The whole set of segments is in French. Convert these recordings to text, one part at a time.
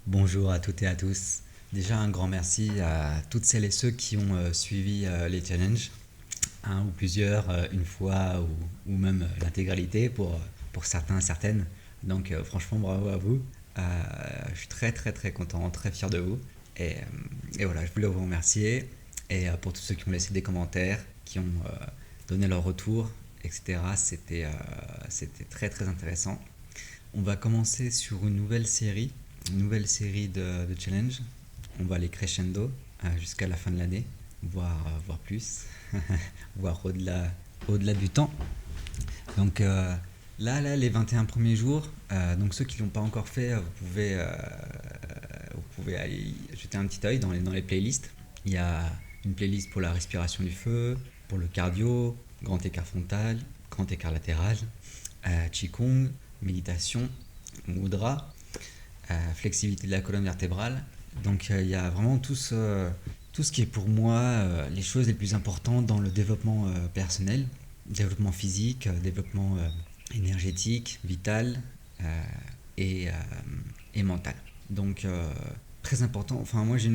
Bonjour à toutes et à tous. Déjà un grand merci à toutes celles et ceux qui ont suivi les challenges, un ou plusieurs, une fois ou même l'intégralité pour certains, certaines. Donc franchement bravo à vous. Je suis très très très content, très fier de vous. Et voilà, je voulais vous remercier. Et pour tous ceux qui ont laissé des commentaires, qui ont donné leur retour, etc. C'était très très intéressant. On va commencer sur une nouvelle série de challenges. On va aller crescendo jusqu'à la fin de l'année, voire plus, voire au-delà du temps. Donc là, les 21 premiers jours, donc ceux qui ne l'ont pas encore fait, vous pouvez aller jeter un petit œil dans les playlists. Il y a une playlist pour la respiration du feu, pour le cardio, grand écart frontal, grand écart latéral, Qigong, méditation, mudra, flexibilité de la colonne vertébrale. Donc il y a vraiment tout ce qui est pour moi les choses les plus importantes dans le développement personnel, développement physique, développement énergétique, vital euh, et, euh, et mental. Donc très important, enfin moi j'ai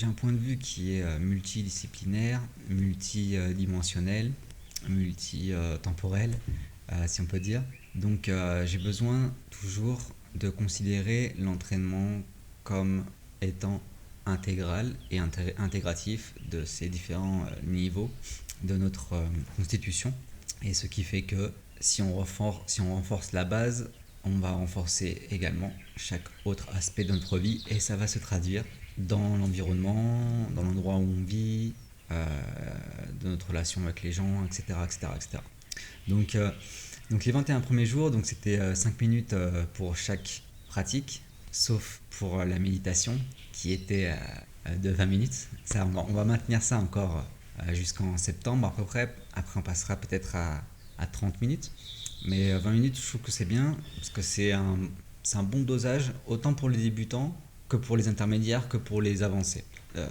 un point de vue qui est multidisciplinaire, multidimensionnel, multitemporel, si on peut dire. Donc j'ai besoin toujours de considérer l'entraînement comme étant intégral et intégratif de ces différents niveaux de notre constitution. Et ce qui fait que si on renforce la base, on va renforcer également chaque autre aspect de notre vie et ça va se traduire dans l'environnement, dans l'endroit où on vit, euh, de notre relation avec les gens, etc. etc., etc. Donc, euh, donc les 21 premiers jours, donc c'était 5 minutes pour chaque pratique, sauf pour la méditation qui était de 20 minutes. Ça, on va maintenir ça encore jusqu'en septembre à peu près. Après, on passera peut-être à 30 minutes. Mais 20 minutes, je trouve que c'est bien parce que c'est un bon dosage, autant pour les débutants que pour les intermédiaires, que pour les avancés. Euh,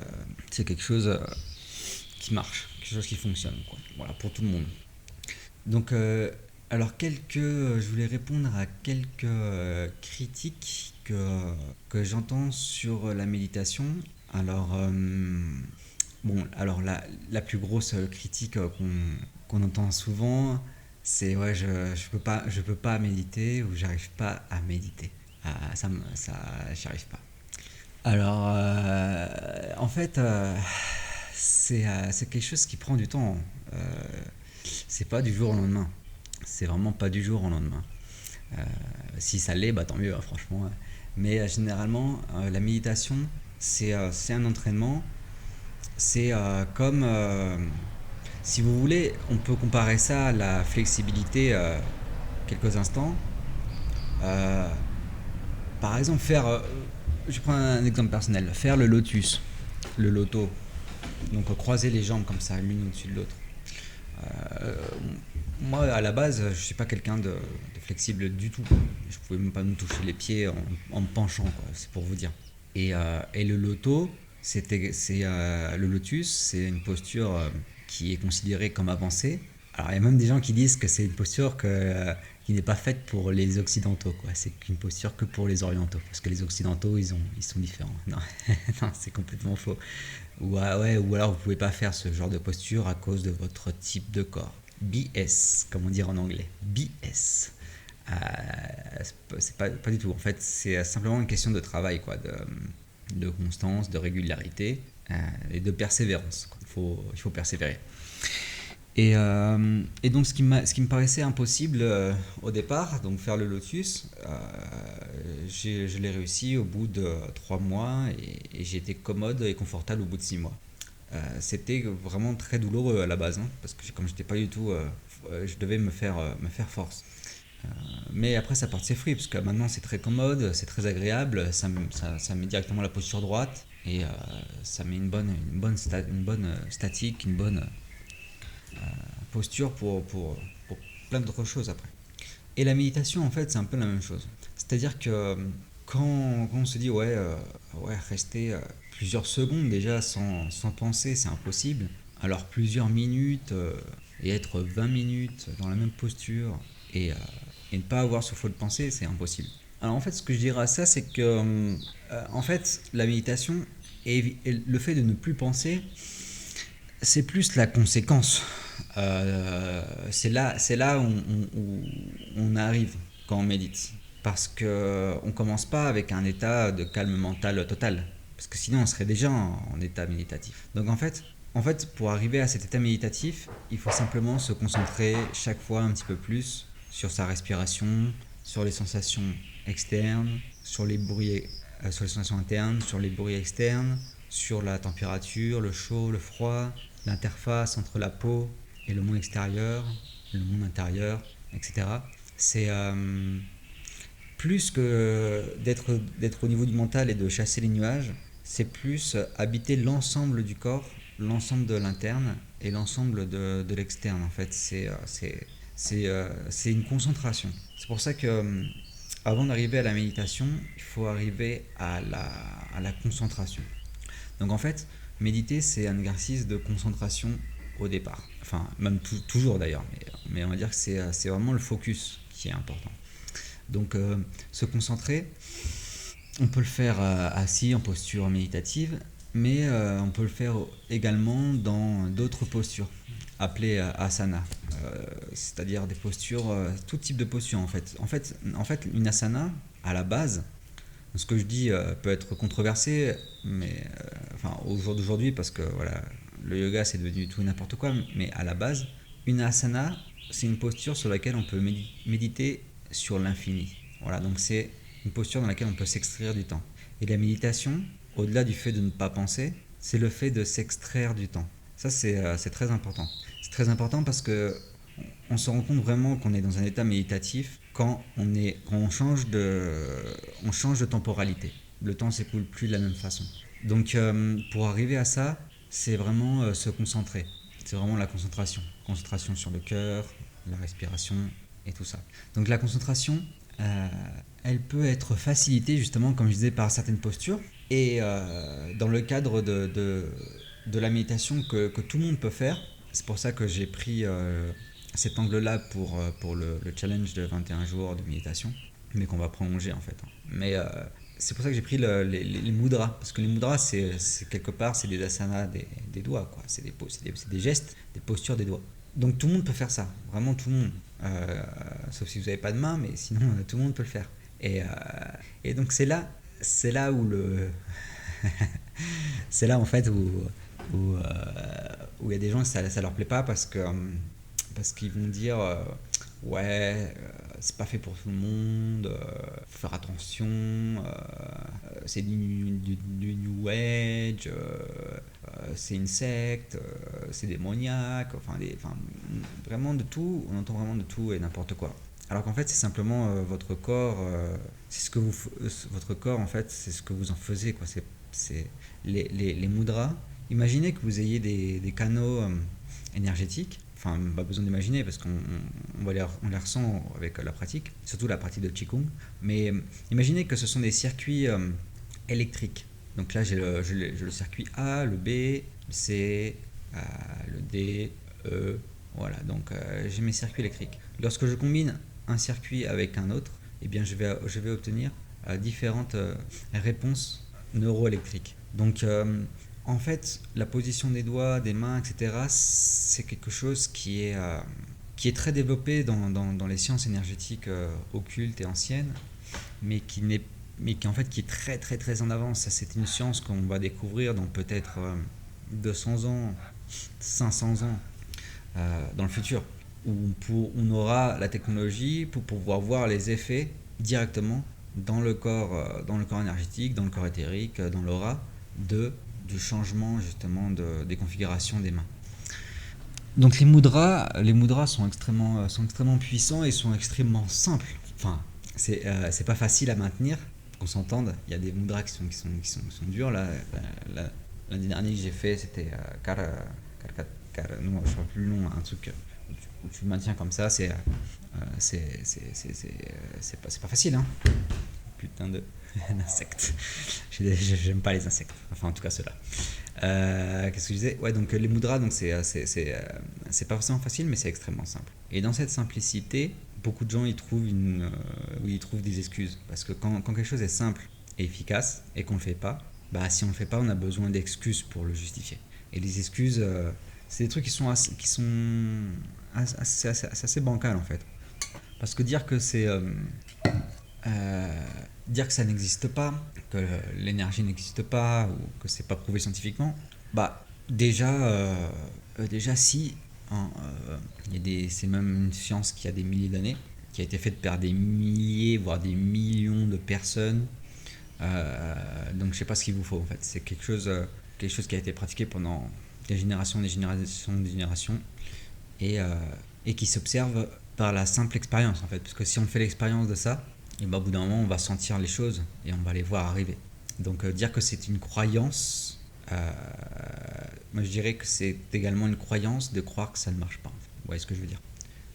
c'est quelque chose qui marche, quelque chose qui fonctionne, quoi. Voilà, pour tout le monde. Donc, je voulais répondre à quelques critiques que j'entends sur la méditation. Alors, la plus grosse critique qu'on entend souvent, c'est ouais, je peux pas méditer ou j'arrive pas à méditer. J'y arrive pas. Alors, en fait, c'est quelque chose qui prend du temps. Euh, c'est pas du jour au lendemain. C'est vraiment pas du jour au lendemain. Euh, Si ça l'est, bah tant mieux, hein, franchement. Mais généralement, la méditation, c'est un entraînement. C'est comme, si vous voulez, on peut comparer ça à la flexibilité quelques instants. Euh, Par exemple, je prends un exemple personnel, faire le lotus, le loto. Donc croiser les jambes comme ça, l'une au-dessus de l'autre. Euh, Moi, à la base, je suis pas quelqu'un de flexible du tout. Je pouvais même pas me toucher les pieds en me penchant, quoi. C'est pour vous dire. Et le loto, le lotus, c'est une posture qui est considérée comme avancée. Alors, il y a même des gens qui disent que c'est une posture qui n'est pas faite pour les occidentaux, quoi. C'est une posture que pour les orientaux, parce que les occidentaux, ils sont différents. Non, non, c'est complètement faux. Ou alors vous pouvez pas faire ce genre de posture à cause de votre type de corps. BS, comme on dit en anglais. BS. C'est pas du tout. En fait, c'est simplement une question de travail, quoi, de constance, de régularité et de persévérance. Il faut persévérer. Et donc, ce qui me paraissait impossible au départ, donc faire le lotus, je l'ai réussi au bout de 3 mois et j'ai été commode et confortable au bout de 6 mois. C'était vraiment très douloureux à la base, hein, parce que comme j'étais pas du tout, je devais me faire force. Mais après ça part de ses fruits, parce que maintenant c'est très commode, c'est très agréable, ça met directement la posture droite et ça met une bonne statique, une bonne posture pour plein d'autres choses après. Et la méditation en fait c'est un peu la même chose. C'est-à-dire que quand on se dit ouais rester plusieurs secondes déjà sans penser c'est impossible, alors plusieurs minutes et être 20 minutes dans la même posture et, euh, et ne pas avoir ce flot de pensée c'est impossible. Alors en fait, ce que je dirais à ça, c'est que en fait, la méditation et le fait de ne plus penser, c'est plus la conséquence. C'est là où on arrive quand on médite. Parce que on commence pas avec un état de calme mental total. Parce que sinon, on serait déjà en état méditatif. Donc en fait, pour arriver à cet état méditatif, il faut simplement se concentrer chaque fois un petit peu plus sur sa respiration, sur les sensations externes, sur les bruits, sur les sensations internes, sur les bruits externes, sur la température, le chaud, le froid, l'interface entre la peau et le monde extérieur, le monde intérieur, etc. C'est plus que d'être au niveau du mental et de chasser les nuages, c'est plus habiter l'ensemble du corps, l'ensemble de l'interne et l'ensemble de l'externe. En fait, c'est une concentration. C'est pour ça que avant d'arriver à la méditation, il faut arriver à la concentration. Donc en fait, méditer, c'est un exercice de concentration au départ. Enfin, même toujours d'ailleurs, mais on va dire que c'est vraiment le focus qui est important. Donc se concentrer, on peut le faire assis en posture méditative, mais on peut le faire également dans d'autres postures, appelées asana. C'est-à-dire des postures, tout type de postures en fait. En fait, une asana, à la base, ce que je dis peut être controversé, mais enfin au jour d'aujourd'hui, parce que voilà, le yoga c'est devenu tout et n'importe quoi, mais à la base, une asana, c'est une posture sur laquelle on peut méditer sur l'infini. Voilà, donc c'est une posture dans laquelle on peut s'extraire du temps. Et la méditation, au-delà du fait de ne pas penser, c'est le fait de s'extraire du temps. Ça, c'est très important. C'est très important parce que on se rend compte vraiment qu'on est dans un état méditatif quand on change de temporalité. Le temps s'écoule plus de la même façon. Donc pour arriver à ça, c'est vraiment se concentrer. C'est vraiment la concentration. Concentration sur le cœur, la respiration et tout ça. Donc la concentration, euh, elle peut être facilitée justement, comme je disais, par certaines postures. Et dans le cadre de la méditation que tout le monde peut faire, c'est pour ça que j'ai pris cet angle-là pour le challenge de 21 jours de méditation, mais qu'on va prolonger en fait. Mais c'est pour ça que j'ai pris les mudras, parce que les mudras, c'est quelque part, c'est des asanas des doigts, quoi. C'est des gestes, des postures des doigts. Donc tout le monde peut faire ça, vraiment tout le monde. Sauf si vous n'avez pas de main, mais sinon tout le monde peut le faire. Et donc c'est là où c'est là en fait où il y a des gens que ça leur plaît pas parce qu'ils vont dire ouais, c'est pas fait pour tout le monde, faut faire attention, c'est du New Age, c'est une secte, c'est démoniaque, enfin vraiment de tout, on entend vraiment de tout et n'importe quoi. Alors qu'en fait c'est simplement votre corps, c'est ce que votre corps en fait c'est ce que vous en faisiez quoi. C'est les mudras. Imaginez que vous ayez des canaux énergétiques. Enfin, pas besoin d'imaginer parce on les ressent avec la pratique, surtout la pratique de Qigong. Mais imaginez que ce sont des circuits électriques. Donc là, j'ai le circuit A, le B, le C, le D, E. Voilà, donc j'ai mes circuits électriques. Lorsque je combine un circuit avec un autre, eh bien, je vais obtenir différentes réponses neuroélectriques. Donc, en fait, la position des doigts, des mains, etc., c'est quelque chose qui est très développé dans les sciences énergétiques occultes et anciennes, mais qui en fait qui est très très très en avance. Ça, c'est une science qu'on va découvrir dans peut-être 200 ans, 500 ans dans le futur, où on aura la technologie pour pouvoir voir les effets directement dans le corps énergétique, dans le corps éthérique, dans l'aura du changement justement des configurations des mains. Donc les mudras sont extrêmement puissants et sont extrêmement simples. Enfin, c'est pas facile à maintenir, qu'on s'entende. Il y a des mudras qui sont durs. L'année dernière que j'ai fait, c'était non, je ne sais plus le nom, un truc où tu le maintiens comme ça, c'est pas facile, hein. Putain d'insectes. J'aime pas les insectes. Enfin, en tout cas, ceux-là. Qu'est-ce que je disais? Ouais, donc les mudras, donc c'est pas forcément facile, mais c'est extrêmement simple. Et dans cette simplicité, beaucoup de gens ils trouvent des excuses. Parce que quand quelque chose est simple et efficace et qu'on ne le fait pas, bah si on ne le fait pas, on a besoin d'excuses pour le justifier. Et les excuses, c'est des trucs qui sont assez bancals en fait. Parce que dire que ça n'existe pas, que l'énergie n'existe pas ou que c'est pas prouvé scientifiquement, bah déjà si hein, c'est même une science qui a des milliers d'années, qui a été faite par des milliers voire des millions de personnes. Donc je sais pas ce qu'il vous faut en fait. C'est quelque chose qui a été pratiqué pendant des générations, des générations et, euh, et qui s'observe par la simple expérience en fait. Parce que si on fait l'expérience de ça, et ben, au bout d'un moment on va sentir les choses et on va les voir arriver. Donc dire que c'est une croyance, moi je dirais que c'est également une croyance de croire que ça ne marche pas. En fait. Vous voyez ce que je veux dire?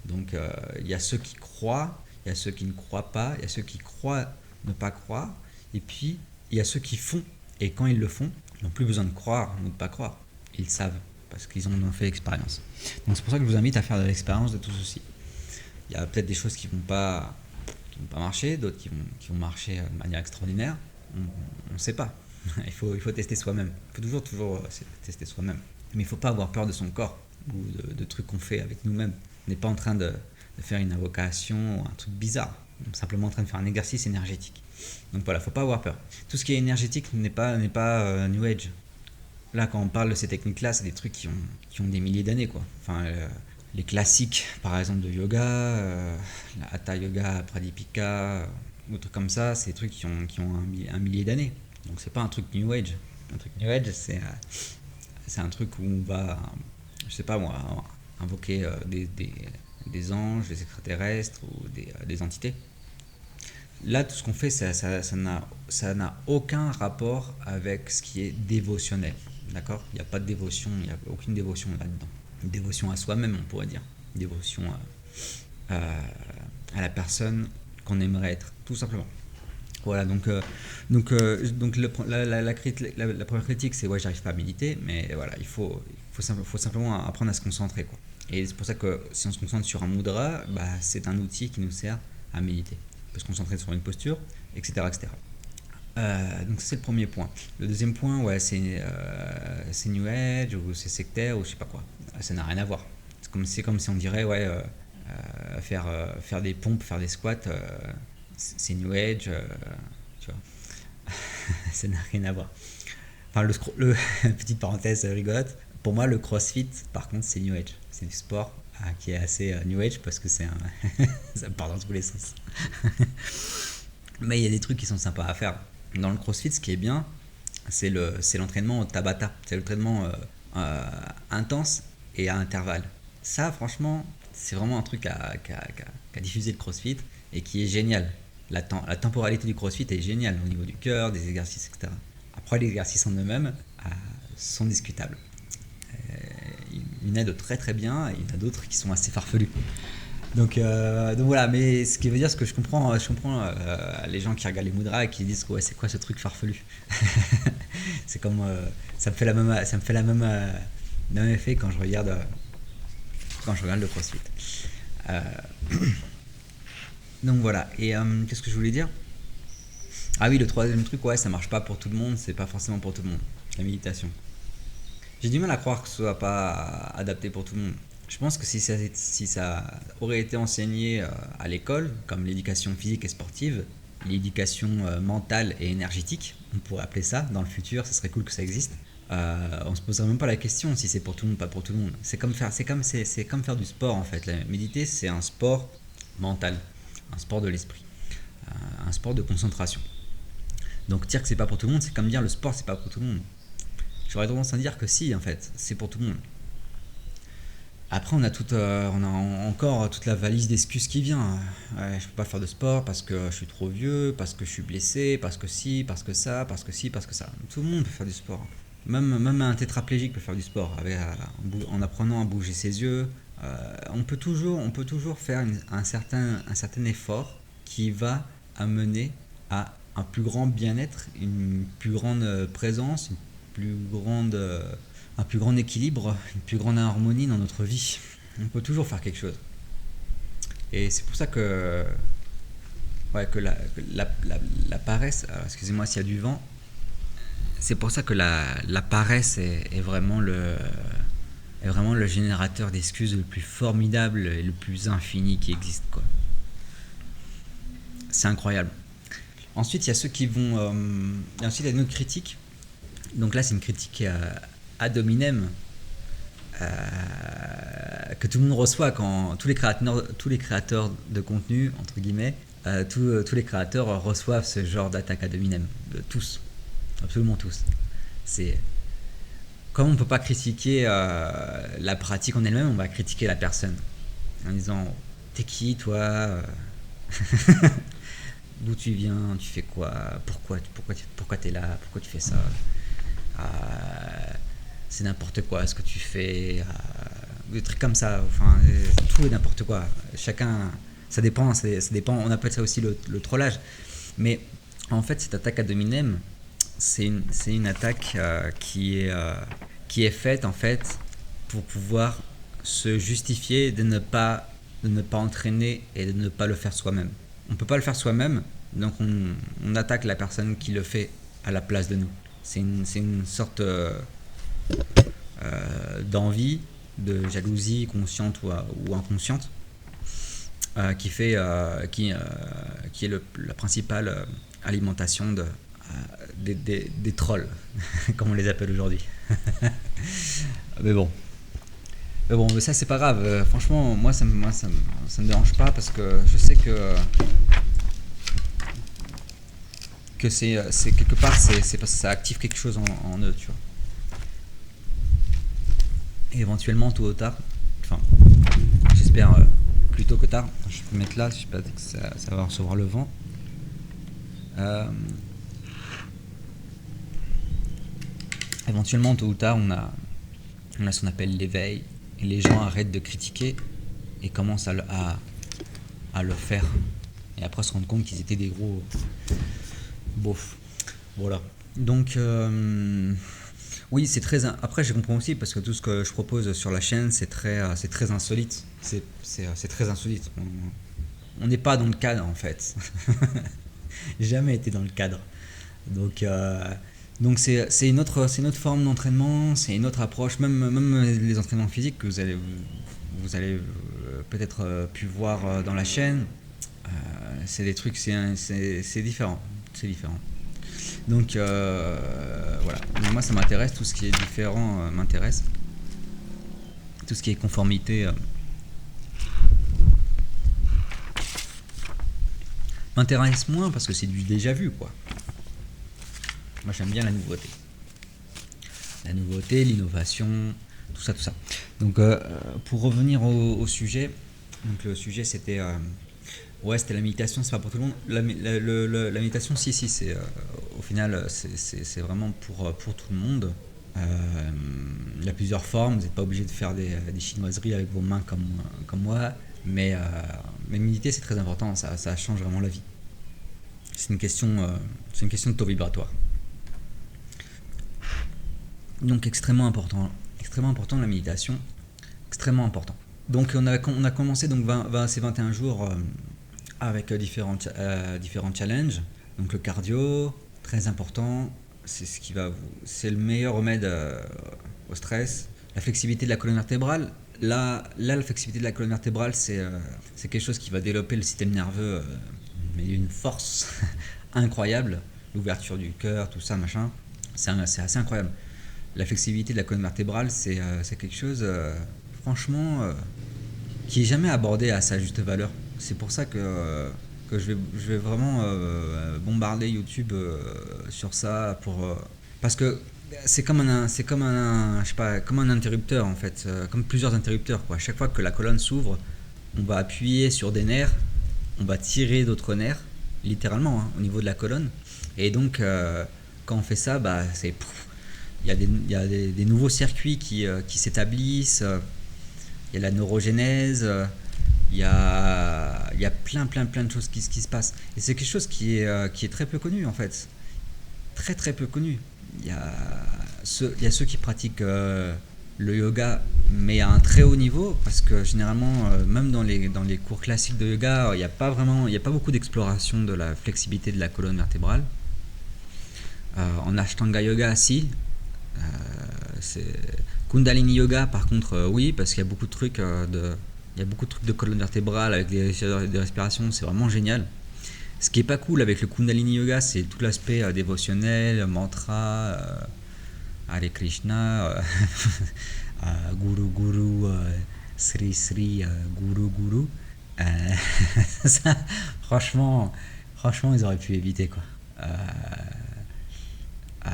Donc il y a ceux qui croient, il y a ceux qui ne croient pas, il y a ceux qui croient ne pas croire, et puis il y a ceux qui font, et quand ils le font, ils n'ont plus besoin de croire ou de pas croire. Ils savent, parce qu'ils en ont fait l'expérience. Donc c'est pour ça que je vous invite à faire de l'expérience de tout ceci. Il y a peut-être des choses qui vont pas marcher, d'autres qui vont marcher de manière extraordinaire. On ne sait pas. Il faut tester soi-même. Il faut toujours tester soi-même. Mais il ne faut pas avoir peur de son corps ou de trucs qu'on fait avec nous-mêmes. On n'est pas en train de faire une invocation ou un truc bizarre. On est simplement en train de faire un exercice énergétique. Donc voilà, il ne faut pas avoir peur. Tout ce qui est énergétique n'est pas New Age. Là, quand on parle de ces techniques-là, c'est des trucs qui ont des milliers d'années, quoi. Enfin, les classiques, par exemple, de yoga, la Hatha Yoga, Pradipika, ou trucs comme ça, c'est des trucs qui ont un millier d'années. Donc c'est pas un truc New Age. Un truc New Age, c'est un truc où on va, je sais pas moi, invoquer des anges, des extraterrestres ou des entités. Là, tout ce qu'on fait, ça n'a aucun rapport avec ce qui est dévotionnel. D'accord? Il n'y a pas de dévotion, il n'y a aucune dévotion là-dedans. Une dévotion à soi-même, on pourrait dire. Une dévotion à la personne qu'on aimerait être, tout simplement. Voilà, donc la première critique, c'est ouais, j'arrive pas à méditer, mais voilà, faut simplement apprendre à se concentrer, quoi. Et c'est pour ça que si on se concentre sur un mudra, bah, c'est un outil qui nous sert à méditer. On peut se concentrer sur une posture, etc. etc. Donc ça, c'est le premier point. Le deuxième point, ouais, c'est New Age ou c'est sectaire ou je sais pas quoi. Ça n'a rien à voir. C'est comme si on dirait ouais, faire des pompes, faire des squats, c'est New Age, tu vois. Ça n'a rien à voir. Enfin, petite parenthèse rigolote. Pour moi, le CrossFit, par contre, c'est New Age. C'est du sport qui est assez New Age parce que c'est ça part dans tous les sens. Mais il y a des trucs qui sont sympas à faire. Dans le CrossFit, ce qui est bien, c'est l'entraînement au Tabata. C'est l'entraînement intense et à intervalles. Ça, franchement, c'est vraiment un truc qu'a diffusé le CrossFit et qui est génial. La temporalité du CrossFit est géniale au niveau du cœur, des exercices, etc. Après, les exercices en eux-mêmes sont discutables. Il y en a de très très bien et il y en a d'autres qui sont assez farfelus. Donc voilà, mais ce qui veut dire, ce que je comprends les gens qui regardent les mudras et qui disent ouais, c'est quoi ce truc farfelu. C'est comme ça me fait la même effet quand je regarde le CrossFit. Donc voilà, et qu'est-ce que je voulais dire? Ah oui, le troisième truc, ouais, ça marche pas pour tout le monde, c'est pas forcément pour tout le monde, la méditation. J'ai du mal à croire que ce soit pas adapté pour tout le monde. Je pense que si ça aurait été enseigné à l'école, comme l'éducation physique et sportive, l'éducation mentale et énergétique, on pourrait appeler ça dans le futur, ça serait cool que ça existe. On se poserait même pas la question si c'est pour tout le monde, pas pour tout le monde. C'est comme faire du sport en fait. Méditer, c'est un sport mental, un sport de l'esprit, un sport de concentration. Donc dire que c'est pas pour tout le monde, c'est comme dire le sport c'est pas pour tout le monde. J'aurais tendance à dire que si en fait, c'est pour tout le monde. Après, on a encore toute la valise d'excuses qui vient. Ouais, je peux pas faire de sport parce que je suis trop vieux, parce que je suis blessé, parce que si, parce que ça, parce que si, parce que ça. Tout le monde peut faire du sport. Même un tétraplégique peut faire du sport en apprenant à bouger ses yeux. On peut toujours faire un certain effort qui va amener à un plus grand bien-être, une plus grande présence, un plus grand équilibre, une plus grande harmonie dans notre vie. On peut toujours faire quelque chose. Et c'est pour ça que, ouais, que la paresse, alors, excusez-moi s'il y a du vent, c'est pour ça que la paresse est vraiment le générateur d'excuses le plus formidable et le plus infini qui existe, quoi. C'est incroyable. Ensuite, il y a ceux qui vont. Et ensuite, il y a une autre critique. Donc là, c'est une critique ad hominem que tout le monde reçoit quand tous les créateurs de contenu, entre guillemets, tous les créateurs reçoivent ce genre d'attaque ad hominem. Tous. Absolument tous. C'est. Comme on ne peut pas critiquer la pratique en elle-même, on va critiquer la personne. En disant t'es qui toi D'où tu viens, tu fais quoi, pourquoi t'es là, pourquoi tu fais ça, c'est n'importe quoi ce que tu fais, des trucs comme ça, enfin tout est n'importe quoi. Chacun, ça dépend, on appelle ça aussi le trollage. Mais en fait, cette attaque ad hominem, c'est une attaque qui est faite en fait pour pouvoir se justifier de ne pas entraîner et de ne pas le faire soi-même. On ne peut pas le faire soi-même, donc on attaque la personne qui le fait à la place de nous. C'est une sorte d'envie, de jalousie consciente ou inconsciente qui est la principale alimentation des trolls, comme on les appelle aujourd'hui. Mais bon. Mais ça c'est pas grave. Franchement, moi ça me dérange pas parce que je sais que c'est quelque part c'est parce que ça active quelque chose en eux, tu vois. Et éventuellement tôt ou tard, enfin j'espère plus tôt que tard. Je peux mettre là, j'espère que ça va recevoir le vent. Éventuellement tôt ou tard on a ce qu'on appelle l'éveil. Et les gens arrêtent de critiquer et commencent à le faire. Et après se rendre compte qu'ils étaient des gros beaufs. Voilà. Donc, oui, c'est très. Après, je comprends aussi parce que tout ce que je propose sur la chaîne, c'est très insolite. C'est très insolite. On n'est pas dans le cadre en fait. Jamais été dans le cadre. Donc c'est une autre forme d'entraînement, c'est une autre approche, même les entraînements physiques que vous allez peut-être pu voir dans la chaîne, c'est des trucs, c'est différent, Donc voilà, donc moi ça m'intéresse, tout ce qui est différent m'intéresse, tout ce qui est conformité m'intéresse moins parce que c'est du déjà vu, quoi. Moi j'aime bien la nouveauté, l'innovation, tout ça. Donc pour revenir au sujet, donc le sujet c'était la méditation, c'est pas pour tout le monde. La méditation, si c'est au final c'est vraiment pour tout le monde. Il y a plusieurs formes, vous n'êtes pas obligé de faire des chinoiseries avec vos mains comme moi, mais méditer c'est très important, ça change vraiment la vie. C'est une question de taux vibratoire. Donc extrêmement important la méditation, extrêmement important. Donc on a commencé donc ces 21 jours avec différents challenges. Donc le cardio, très important, c'est le meilleur remède au stress. La flexibilité de la colonne vertébrale, la flexibilité de la colonne vertébrale, c'est quelque chose qui va développer le système nerveux, mais d'une force incroyable. L'ouverture du cœur, tout ça, machin, c'est assez incroyable. La flexibilité de la colonne vertébrale, c'est quelque chose, franchement, qui n'est jamais abordé à sa juste valeur. C'est pour ça que je vais vraiment bombarder YouTube sur ça, parce que c'est comme un je sais pas, comme un interrupteur en fait, comme plusieurs interrupteurs, quoi. Chaque fois que la colonne s'ouvre, on va appuyer sur des nerfs, on va tirer d'autres nerfs, littéralement, hein, au niveau de la colonne. Et donc, quand on fait ça, il y a des nouveaux circuits qui s'établissent, il y a la neurogénèse, il y a plein de choses qui se passent. Et c'est quelque chose qui est très peu connu en fait. Très peu connu. Il y a ceux qui pratiquent le yoga, mais à un très haut niveau, parce que généralement, même dans les cours classiques de yoga, il y a pas beaucoup d'exploration de la flexibilité de la colonne vertébrale. En Ashtanga Yoga, si. Euh, c'est Kundalini Yoga, par contre, oui, parce qu'il y a beaucoup de trucs il y a beaucoup de trucs de colonne vertébrale avec des respirations, c'est vraiment génial. Ce qui est pas cool avec le Kundalini Yoga, c'est tout l'aspect dévotionnel, mantra, Hare Krishna, Guru Guru, Sri Sri, Guru Guru. Euh, ça, franchement, franchement, ils auraient pu éviter quoi. Euh,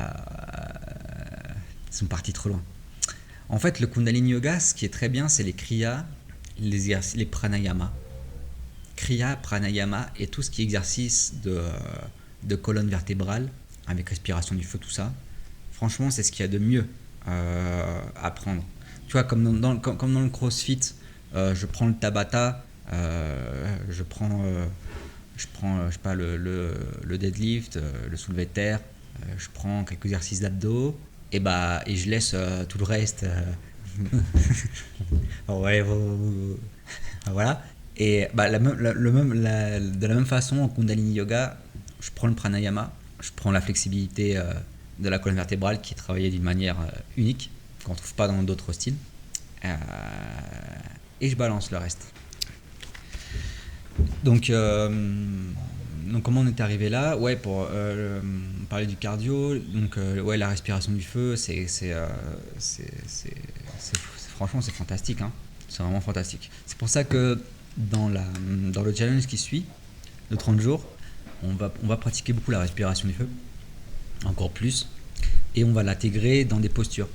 ils sont partis trop loin. En fait, le Kundalini Yoga, ce qui est très bien, c'est les kriyas, les pranayama. Kriya, pranayama et tout ce qui est exercice de colonne vertébrale, avec respiration du feu, tout ça. Franchement, c'est ce qu'il y a de mieux à prendre. Tu vois, comme dans le crossfit, je prends le tabata, je prends je sais pas, le deadlift, le soulevé de terre, je prends quelques exercices d'abdos, et je laisse tout le reste. Ouais, voilà. Et bah, de la même façon, en Kundalini Yoga, je prends le pranayama, je prends la flexibilité de la colonne vertébrale qui est travaillée d'une manière unique, qu'on ne trouve pas dans d'autres styles, euh, et je balance le reste. Donc, comment on est arrivé là? Ouais, pour parler du cardio, donc ouais, la respiration du feu, franchement, c'est fantastique, hein. C'est vraiment fantastique. C'est pour ça que dans le challenge qui suit, de 30 jours, on va pratiquer beaucoup la respiration du feu, encore plus, et on va l'intégrer dans des postures.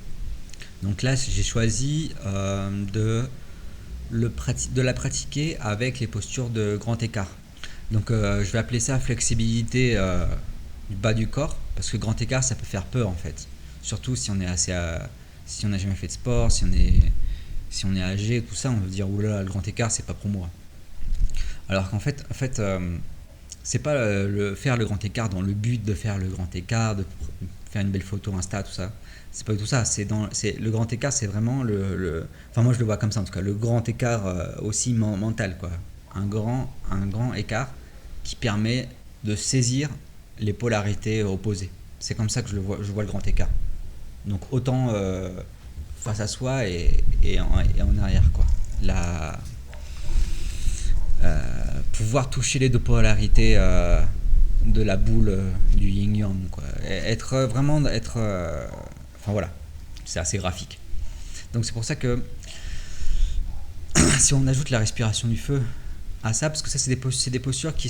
Donc là, j'ai choisi de la pratiquer avec les postures de grand écart. Donc je vais appeler ça flexibilité du bas du corps, parce que grand écart, ça peut faire peur en fait. Surtout si on est si on n'a jamais fait de sport, si on est âgé, tout ça, on va dire oulala, le grand écart, c'est pas pour moi. Alors qu'en fait, c'est pas faire le grand écart dans le but de faire le grand écart, de faire une belle photo Insta, tout ça. C'est pas du tout ça. Le grand écart, c'est vraiment enfin, moi je le vois comme ça en tout cas, le grand écart aussi mental, quoi. Un grand écart qui permet de saisir les polarités opposées. C'est comme ça que je vois le grand écart. Donc autant face à soi et en arrière, quoi. Pouvoir toucher les deux polarités de la boule du yin-yang, quoi. Enfin voilà, c'est assez graphique. Donc c'est pour ça que si on ajoute la respiration du feu à ça, parce que ça c'est des postures qui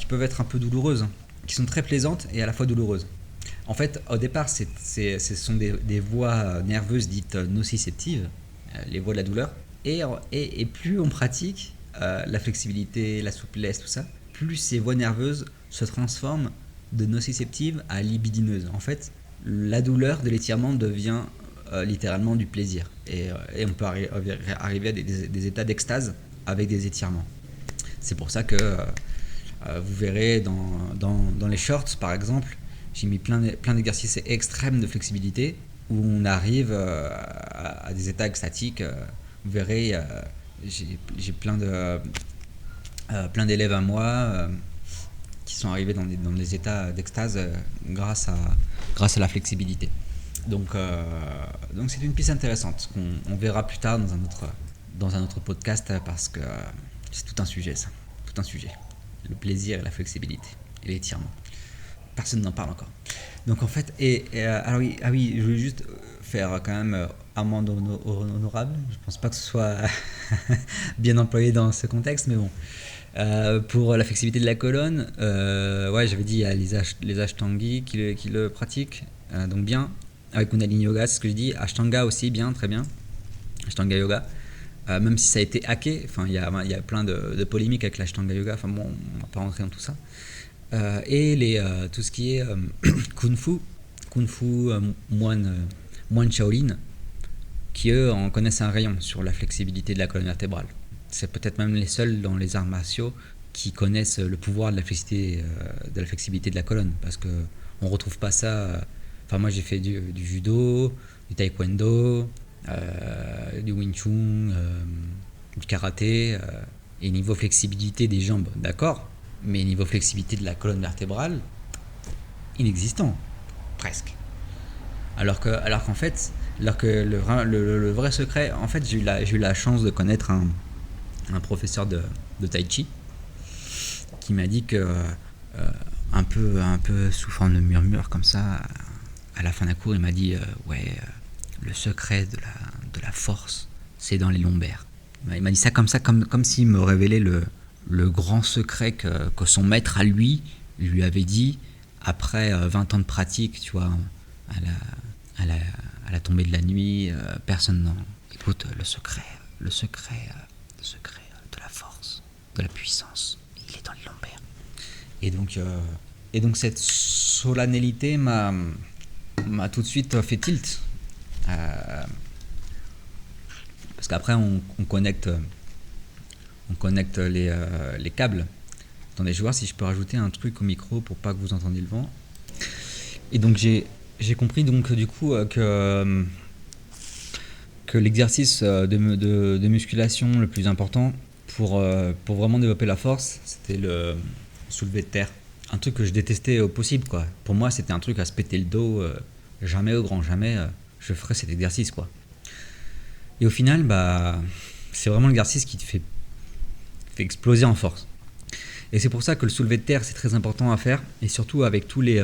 peuvent être un peu douloureuses, qui sont très plaisantes et à la fois douloureuses. En fait, au départ, ce sont des voies nerveuses dites nociceptives, les voies de la douleur. Et plus on pratique la flexibilité, la souplesse, tout ça, plus ces voies nerveuses se transforment de nociceptives à libidineuses. En fait, la douleur de l'étirement devient littéralement du plaisir. Et on peut arriver à des états d'extase avec des étirements. C'est pour ça que vous verrez dans les shorts, par exemple, j'ai mis plein d'exercices extrêmes de flexibilité où on arrive à des états extatiques. Vous verrez, j'ai plein d'élèves à moi qui sont arrivés dans des états d'extase grâce à la flexibilité. Donc c'est une piste intéressante qu'on verra plus tard dans un autre podcast, parce que c'est tout un sujet, ça. Tout un sujet. Le plaisir et la flexibilité et l'étirement. Personne n'en parle encore. Donc en fait, alors oui, je voulais juste faire quand même amende honorable. Je pense pas que ce soit bien employé dans ce contexte, mais bon. Pour la flexibilité de la colonne, ouais, j'avais dit, il y a les Ashtangi qui le pratiquent, donc bien. Avec Kundalini Yoga, c'est ce que je dis. Ashtanga aussi, bien, très bien. Ashtanga Yoga. Même si ça a été hacké, enfin, il y a plein de polémiques avec l'Ashtanga Yoga, enfin bon, on va pas rentrer dans tout ça. Et tout ce qui est Kung Fu, moine Shaolin, qui eux en connaissent un rayon sur la flexibilité de la colonne vertébrale. C'est peut-être même les seuls dans les arts martiaux qui connaissent le pouvoir de la flexibilité de la colonne, parce qu'on ne retrouve pas ça. Enfin, moi j'ai fait du judo, du taekwondo, du Wing Chun, du karaté, et niveau flexibilité des jambes, d'accord, mais niveau flexibilité de la colonne vertébrale, inexistant, presque. Alors qu'en fait, le vrai secret, en fait, j'ai eu la chance de connaître un professeur de Tai Chi qui m'a dit que, un peu sous forme de murmure comme ça, à la fin d'un cours, il m'a dit le secret de la force, c'est dans les lombaires. Il m'a dit ça comme s'il me révélait le grand secret que son maître à lui avait dit après 20 ans de pratique, tu vois, à la tombée de la nuit, personne n'en... Écoute, le secret de la force, de la puissance, il est dans les lombaires. Et donc cette solennité m'a tout de suite fait tilt. Parce qu'après on connecte les câbles. Attendez, je vais voir si je peux rajouter un truc au micro pour pas que vous entendiez le vent. Et donc j'ai compris donc du coup que l'exercice de musculation le plus important pour vraiment développer la force, c'était le soulevé de terre. Un truc que je détestais au possible, quoi. Pour moi, c'était un truc à se péter le dos. Jamais au grand jamais je ferais cet exercice, quoi. Et au final, c'est vraiment l'exercice qui te fait exploser en force. Et c'est pour ça que le soulevé de terre, c'est très important à faire, et surtout avec tous les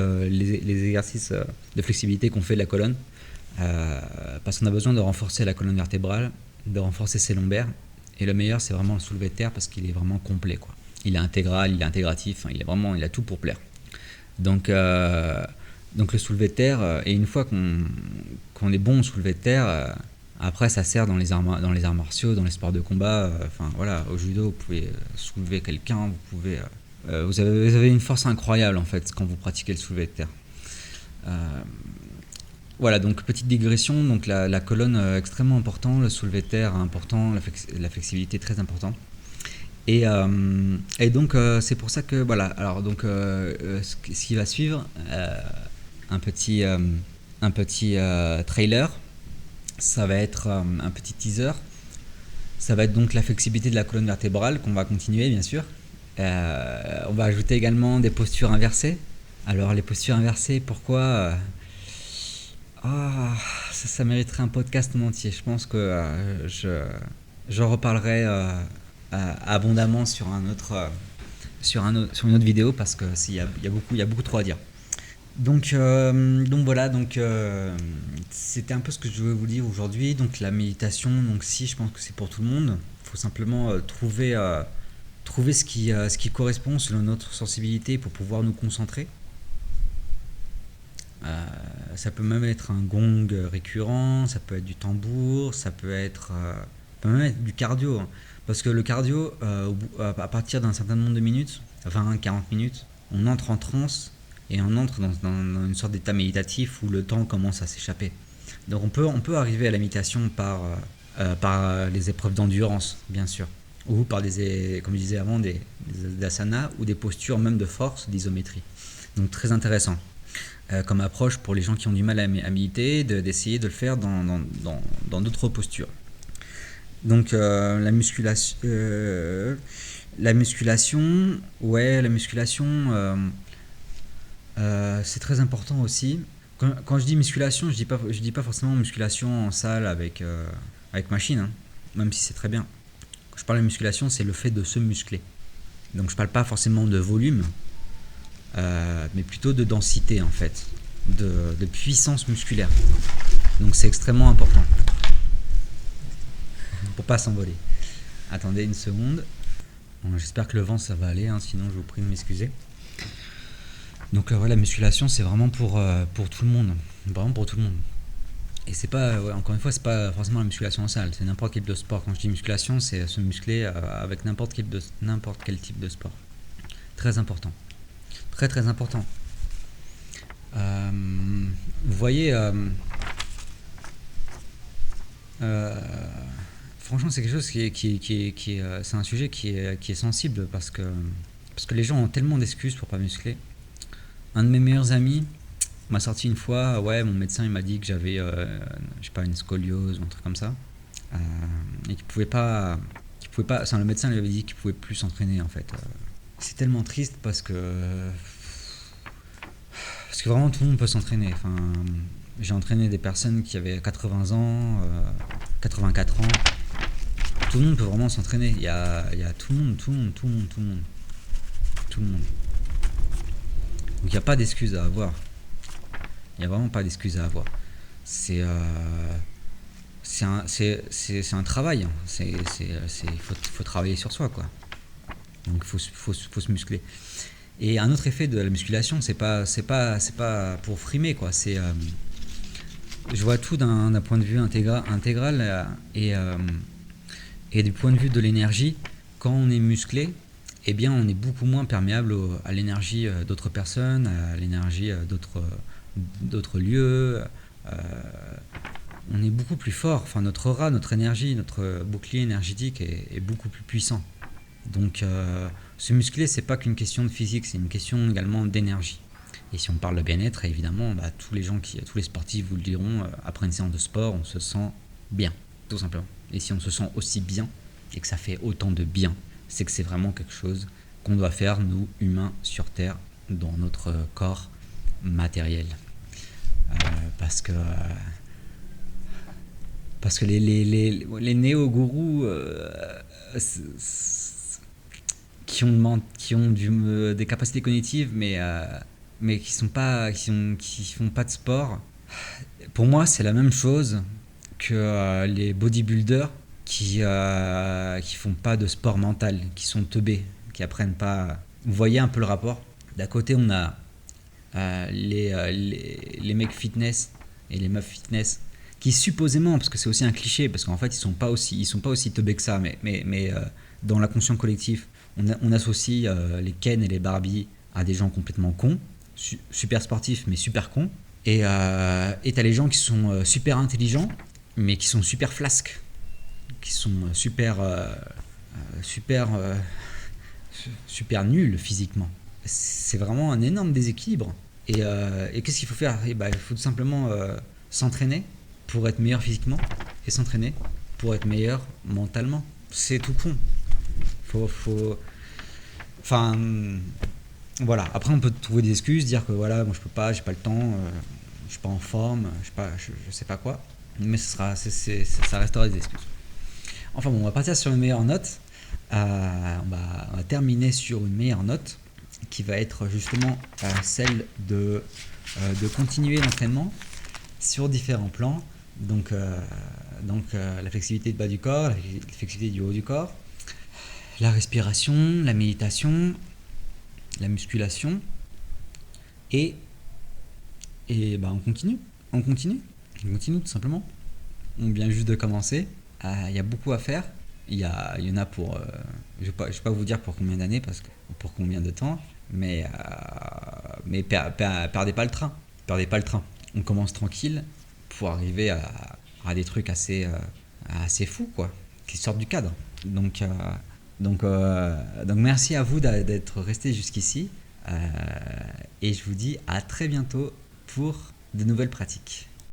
exercices de flexibilité qu'on fait de la colonne, parce qu'on a besoin de renforcer la colonne vertébrale, de renforcer ses lombaires, et le meilleur, c'est vraiment le soulevé de terre, parce qu'il est vraiment complet, quoi. Il est intégral, il est intégratif, il a tout pour plaire. Donc le soulevé de terre, et une fois qu'on est bon au soulevé de terre, après ça sert dans les arts martiaux, dans les sports de combat. Voilà, au judo vous pouvez soulever quelqu'un, vous avez une force incroyable en fait quand vous pratiquez le soulevé de terre. Voilà, donc petite digression, donc la colonne extrêmement important, le soulevé de terre important, la flexibilité très important. Et donc c'est pour ça que voilà. Alors donc ce qui va suivre, un petit trailer, ça va être un petit teaser. Ça va être donc la flexibilité de la colonne vertébrale qu'on va continuer bien sûr. On va ajouter également des postures inversées. Alors les postures inversées, pourquoi ça mériterait un podcast en entier. Je pense que j'en reparlerai abondamment sur une autre vidéo parce que il y a beaucoup trop à dire. Donc voilà, c'était un peu ce que je voulais vous dire aujourd'hui. Donc la méditation, je pense que c'est pour tout le monde. Il faut simplement trouver ce qui correspond selon notre sensibilité pour pouvoir nous concentrer. Ça peut même être un gong récurrent, ça peut être du tambour, ça peut même être du cardio. Parce que le cardio, à partir d'un certain nombre de minutes, 20-40 minutes, on entre en transe et on entre dans une sorte d'état méditatif où le temps commence à s'échapper. Donc on peut arriver à la méditation par les épreuves d'endurance, bien sûr, ou par comme je disais avant, des asanas ou des postures même de force, d'isométrie. Donc très intéressant comme approche pour les gens qui ont du mal à méditer, d'essayer de le faire dans d'autres postures. Donc la musculation, c'est très important aussi. Quand je dis musculation, je dis pas forcément musculation en salle avec machine, hein, même si c'est très bien. Quand je parle de musculation, c'est le fait de se muscler. Donc je parle pas forcément de volume, mais plutôt de densité en fait, de puissance musculaire. Donc c'est extrêmement important pour pas s'envoler. Attendez une seconde. Bon, j'espère que le vent ça va aller, hein, sinon je vous prie de m'excuser. Donc la musculation c'est vraiment pour tout le monde, vraiment pour tout le monde. Et c'est pas, encore une fois, c'est pas forcément la musculation en salle, c'est n'importe quel type de sport. Quand je dis musculation, c'est se muscler avec n'importe quel type de sport. Très important. Très très important. Vous voyez, franchement, c'est quelque chose c'est un sujet qui est sensible parce que les gens ont tellement d'excuses pour pas muscler. Un de mes meilleurs amis, On m'a sorti une fois, ouais, mon médecin il m'a dit que j'avais, je sais pas, une scoliose ou un truc comme ça, euh, et enfin, le médecin lui avait dit qu'il pouvait plus s'entraîner en fait. C'est tellement triste parce que vraiment tout le monde peut s'entraîner. Enfin, j'ai entraîné des personnes qui avaient 80 ans, 84 ans. Tout le monde peut vraiment s'entraîner. Il y a tout le monde, tout le monde, tout le monde, tout le monde, tout le monde. Donc il n'y a pas d'excuse à avoir. Il n'y a vraiment pas d'excuse à avoir. C'est c'est un travail. Faut travailler sur soi, quoi. Donc faut se muscler. Et un autre effet de la musculation, c'est pas pour frimer, quoi. Je vois tout d'un point de vue intégral et du point de vue de l'énergie. Quand on est musclé, eh bien, on est beaucoup moins perméable à l'énergie d'autres personnes, à l'énergie d'autres lieux. euh, on est beaucoup plus fort. Enfin, notre aura, notre énergie, notre bouclier énergétique est beaucoup plus puissant. Donc, se muscler, c'est pas qu'une question de physique, c'est une question également d'énergie. Et si on parle de bien-être, évidemment, tous les sportifs vous le diront, après une séance de sport, on se sent bien, tout simplement. Et si on se sent aussi bien, et que ça fait autant de bien, c'est que c'est vraiment quelque chose qu'on doit faire, nous, humains, sur Terre, dans notre corps matériel. Euh, parce que, parce que les néo-gourous qui ont des capacités cognitives, mais qui font pas de sport, pour moi, c'est la même chose que les bodybuilders qui font pas de sport mental, qui sont teubés, qui apprennent pas. Vous voyez un peu le rapport. D'un côté, on a les mecs fitness et les meufs fitness qui supposément, parce que c'est aussi un cliché, parce qu'en fait ils sont pas aussi teubés que ça, mais dans l'inconscient collectif, on associe les Ken et les Barbie à des gens complètement cons, super sportifs mais super cons, et t'as les gens qui sont super intelligents mais qui sont super flasques, qui sont super super nuls physiquement. C'est vraiment un énorme déséquilibre. Et qu'est-ce qu'il faut faire? Il faut tout simplement s'entraîner pour être meilleur physiquement et s'entraîner pour être meilleur mentalement. C'est tout con. Enfin, voilà. Après, on peut trouver des excuses, dire que voilà, moi je peux pas, j'ai pas le temps, je suis pas en forme, je sais pas quoi. Mais ça restera des excuses. Enfin bon, on va partir sur une meilleure note. On va terminer sur une meilleure note qui va être justement celle de continuer l'entraînement sur différents plans. Donc la flexibilité du bas du corps, la flexibilité du haut du corps, la respiration, la méditation, la musculation et on continue tout simplement. On vient juste de commencer. Il y a beaucoup à faire. Il y en a pour je vais pas vous dire pour combien d'années, parce que pour combien de temps, mais perdez pas le train. On commence tranquille pour arriver à des trucs assez fous, quoi, qui sortent du cadre. Donc merci à vous d'être resté jusqu'ici, et je vous dis à très bientôt pour de nouvelles pratiques.